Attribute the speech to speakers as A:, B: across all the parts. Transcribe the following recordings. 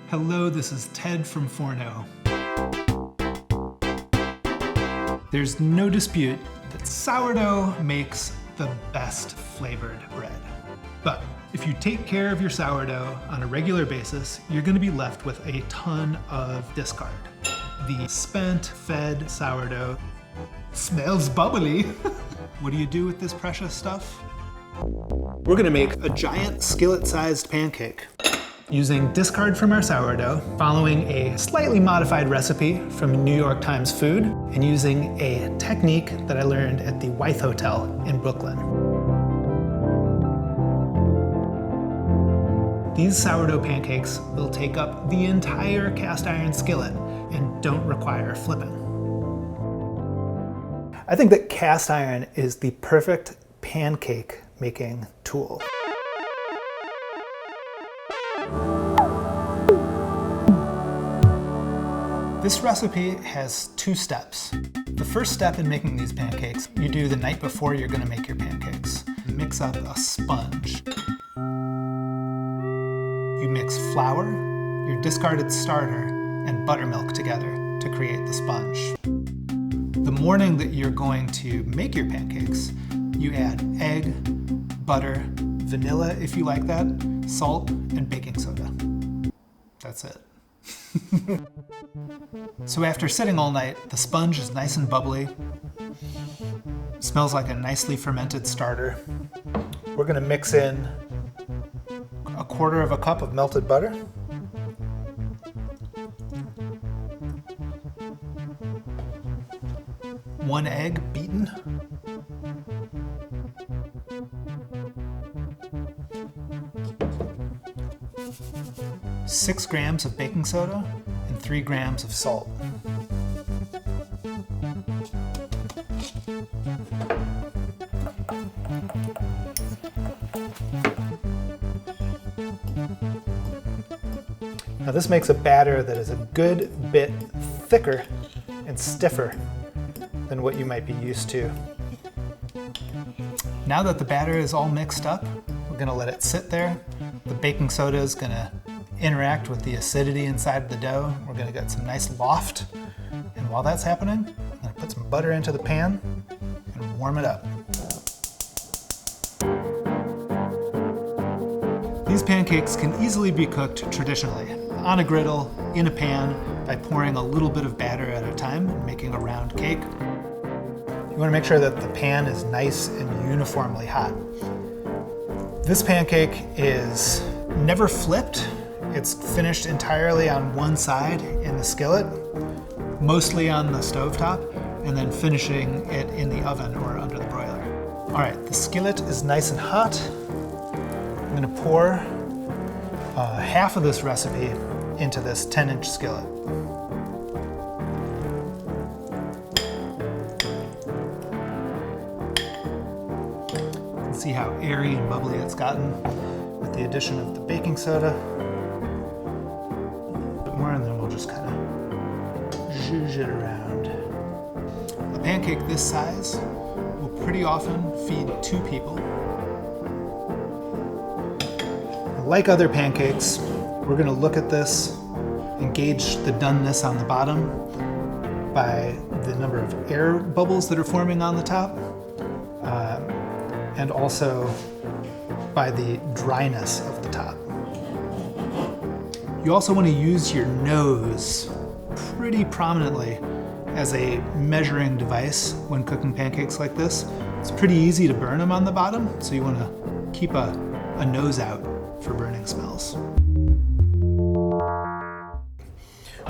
A: Hello, this is Ted from Forno. There's no dispute that sourdough makes the best flavored bread. But if you take care of your sourdough on a regular basis, you're going to be left with a ton of discard. The spent, fed sourdough smells bubbly. What do you do with this precious stuff? We're going to make a giant skillet-sized pancake using discard from our sourdough, following a slightly modified recipe from New York Times Food, and using a technique that I learned at the Wythe Hotel in Brooklyn. These sourdough pancakes will take up the entire cast iron skillet and don't require flipping. I think that cast iron is the perfect pancake making tool. This recipe has 2 steps. The first step in making these pancakes, you do the night before you're going to make your pancakes. Mix up a sponge. You mix flour, your discarded starter, and buttermilk together to create the sponge. The morning that you're going to make your pancakes, you add egg, butter, vanilla if you like that, salt, and baking soda. That's it. So after sitting all night, the sponge is nice and bubbly. Smells like a nicely fermented starter. We're going to mix in 1/4 cup of melted butter. One egg beaten. Six grams of baking soda and 3 grams of salt. Now this makes a batter that is a good bit thicker and stiffer than what you might be used to. Now that the batter is all mixed up, we're going to let it sit there. The baking soda is going to interact with the acidity inside the dough. We're going to get some nice loft. And while that's happening, I'm going to put some butter into the pan and warm it up. These pancakes can easily be cooked traditionally, on a griddle, in a pan, by pouring a little bit of batter at a time and making a round cake. You want to make sure that the pan is nice and uniformly hot. This pancake is never flipped. It's finished entirely on one side in the skillet, mostly on the stovetop, and then finishing it in the oven or under the broiler. All right, the skillet is nice and hot. I'm going to pour half of this recipe into this 10-inch skillet. You can see how airy and bubbly it's gotten with the addition of the baking soda. And then we'll just kind of zhuzh it around. A pancake this size will pretty often feed 2 people. Like other pancakes, we're going to look at this and gauge the doneness on the bottom by the number of air bubbles that are forming on the top, and also by the dryness of the top. You also want to use your nose pretty prominently as a measuring device when cooking pancakes like this. It's pretty easy to burn them on the bottom, so you want to keep a nose out for burning smells.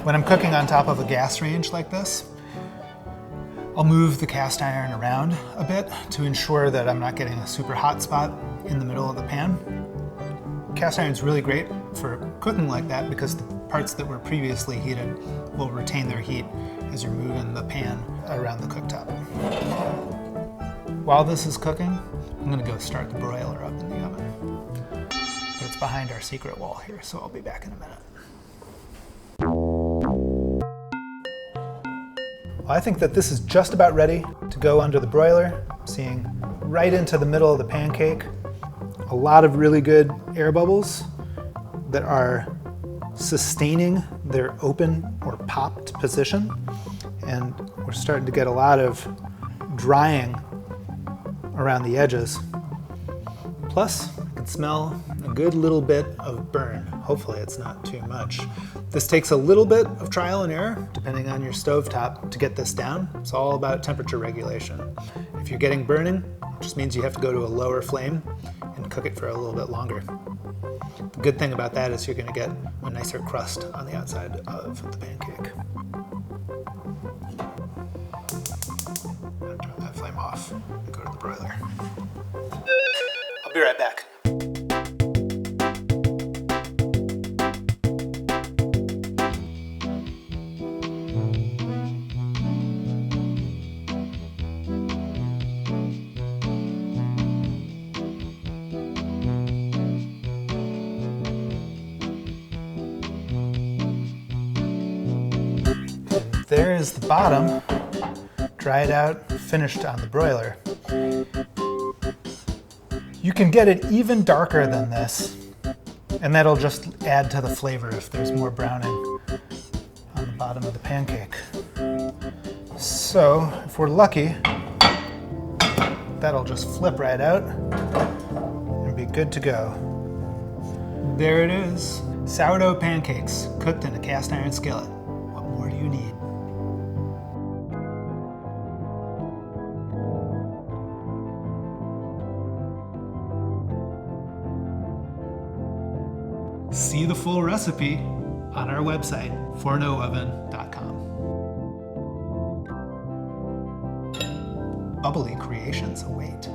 A: When I'm cooking on top of a gas range like this, I'll move the cast iron around a bit to ensure that I'm not getting a super hot spot in the middle of the pan. Cast iron is really great for cooking like that because the parts that were previously heated will retain their heat as you're moving the pan around the cooktop. While this is cooking, I'm going to go start the broiler up in the oven. But it's behind our secret wall here, so I'll be back in a minute. Well, I think that this is just about ready to go under the broiler, seeing right into the middle of the pancake. A lot of really good air bubbles that are sustaining their open or popped position, and we're starting to get a lot of drying around the edges. Plus, I can smell a good little bit of burn. Hopefully it's not too much. This takes a little bit of trial and error, depending on your stovetop, to get this down. It's all about temperature regulation. If you're getting burning, it just means you have to go to a lower flame and cook it for a little bit longer. The good thing about that is you're gonna get a nicer crust on the outside of the pancake. Turn that flame off and go to the broiler. I'll be right back. There is the bottom, dried out, finished on the broiler. You can get it even darker than this, and that'll just add to the flavor if there's more browning on the bottom of the pancake. So, if we're lucky, that'll just flip right out and be good to go. There it is. Sourdough pancakes cooked in a cast iron skillet. What more do you need? See the full recipe on our website, fornooven.com. Bubbly creations await.